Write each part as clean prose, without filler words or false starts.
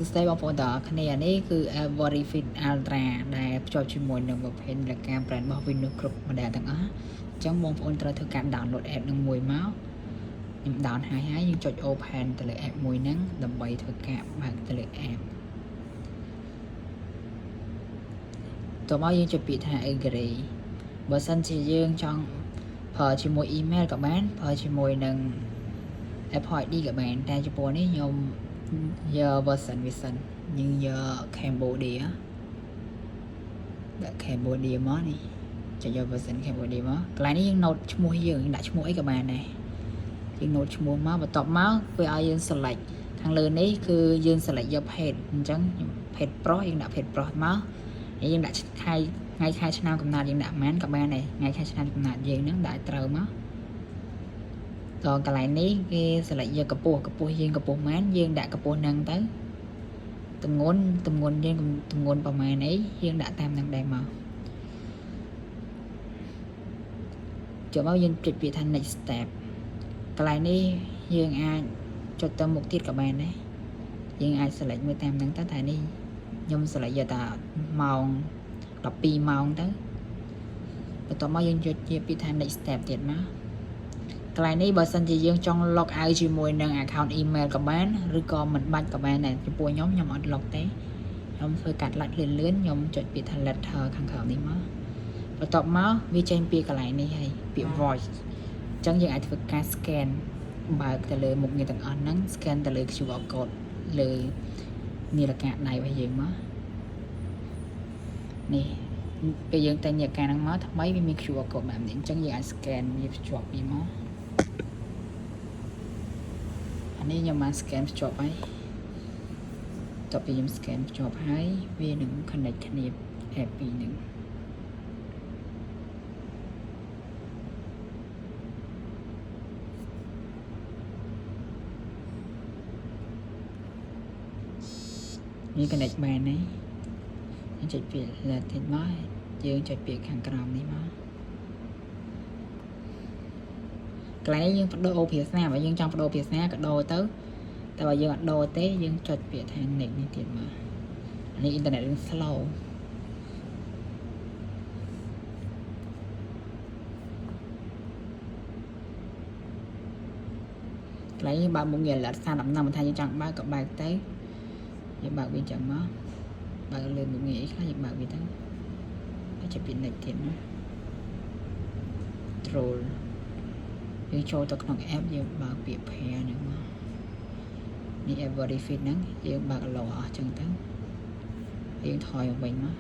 Stay បងប្អូនតើគ្នានេះគឺ Every Fit Ultra ដែលភ្ជាប់ជាមួយនឹងប្រភេទរកា brand របស់ Venus គ្រប់ model ទាំងអស់អញ្ចឹងបងប្អូនត្រូវធ្វើការ download app នឹងមួយមកខ្ញុំ down ហើយយើងចុច open ទៅលើ app មួយហ្នឹងដើម្បីធ្វើការបើកទៅលើ app តោះមកយើងចុចពាក្យថា agree បើសិនជាយើងចង់ប្រើជាមួយ email ក៏បានប្រើជាមួយនឹង Apple ID ក៏បានតែចំពោះនេះខ្ញុំយក version វាសិនយើងយក Cambodia ដាក់ Cambodia មកនេះចុចយក version Cambodia មកកន្លែងនេះយើង note ឈ្មោះយើងដាក់ឈ្មោះអីក៏បានដែរយើង note ឈ្មោះមកបន្ទាប់មកវាឲ្យយើង select ខាងលើនេះគឺយើង select យក page អញ្ចឹង page ប្រុសយើងដាក់ page ប្រុសមកហើយយើងដាក់ថ្ងៃខែឆ្នាំកំណើតយើងដាក់ប៉ុន្មានក៏បានដែរថ្ងៃខែឆ្នាំកំណើតយើងហ្នឹងដាក់ត្រូវមកដល់កន្លែងនេះគេ select យកកម្ពស់យើងកម្ពស់ប៉ុន្មានយើងដាក់កម្ពស់ហ្នឹងទៅទម្ងន់យើងទម្ងន់ប្រហែលអីយើងដាក់តាមហ្នឹងដែរមកចូលមកយើងចុចពាក្យថា next step កន្លែងនេះយើងអាចចុចទៅមុខទៀតក៏បានដែរយើងអាច select មើលតាមហ្នឹងទៅតែនេះខ្ញុំ select យកតែម៉ោង12ម៉ោងទៅបន្ទាប់មកយើងចុចជាពាក្យថា next step ទៀតមកកន្លែងនេះបើសិនជាយើងចង់ log out ជាមួយនឹង account email ក៏បានឬក៏មិនបាច់ក៏បានដែរចំពោះខ្ញុំអត់ log ទេខ្ញុំធ្វើកាត់ឡាច់លឿនខ្ញុំចុចពាក្យថា letter ខាងក្រោមនេះមកបន្ទាប់មកវាចេញពីកន្លែងនេះហើយពាក្យ voice អញ្ចឹងយើងអាចធ្វើការ scan បើកទៅលើមុខងារទាំងអស់ហ្នឹង scan ទៅលើ QR code លើនាឡិកាដៃរបស់យើងមកនេះពេលយើងតែងនាឡិកាហ្នឹងមកថ្មីវាមាន QR code បែបនេះអញ្ចឹងយើងអាច scan វាភ្ជាប់វាមកនេះខ្ញុំបាន scan ភ្ជាប់ហើយតទៅពីខ្ញុំ scan ភ្ជាប់ហើយវានឹង connect គ្នា app ពីរហ្នឹងនេះ connect បានហើយយើងចុចពាក្យ Latin មកយើងចុចពាក្យខាងក្រោមនេះមកកន្លែងយើងបដូរភាសាបើយើងចង់បដូរភាសាក៏ដូរទៅតែបើយើងអត់ដូរទេយើងចុចពាក្យថា next នេះទៀតមកនេះអ៊ីនធឺណិតរឿង slow កន្លែងនេះបើមុខងារ alert សារដំណឹងមិនថាយើងចង់បើកក៏បើកទៅយើងបើកវាចឹងមកបើកលើមុខងារអីខ្លះយើងបើកវាទៅហើយចុចពាក្យ next ទៀតមក trollយើងចូលទៅក្នុង app យើងបើកពាក្យ pair ហ្នឹងមកនេះ every fit ហ្នឹងយើងបើក allow អស់ចឹងទៅយើងថយមកវិញមក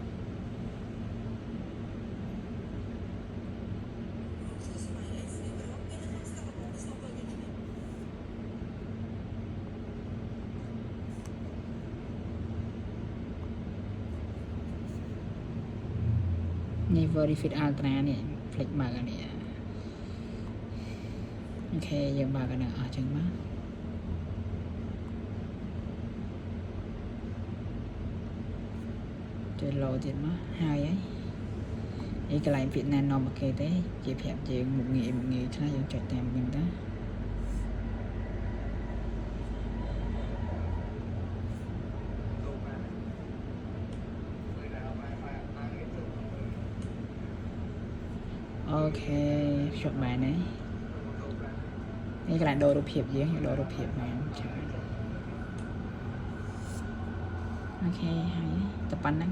នេះ very fit ultra នេះផ្លេចបើកអានេះអូខេយើងបើកអាហ្នឹងអស់ចឹងមកចុច load ទៀតមកហើយនេះកន្លែងពាក្យណែនាំមកគេទេជាប្រាប់យើងមុខងារខ្លះយើងចុចតាមហ្នឹងទៅអូខេភ្ជាប់បានហើយនេះកន្លែងដូររូបភាពយើងដូររូបភាពបានច្រើនអូខេហើយតែប៉ុណ្្នឹង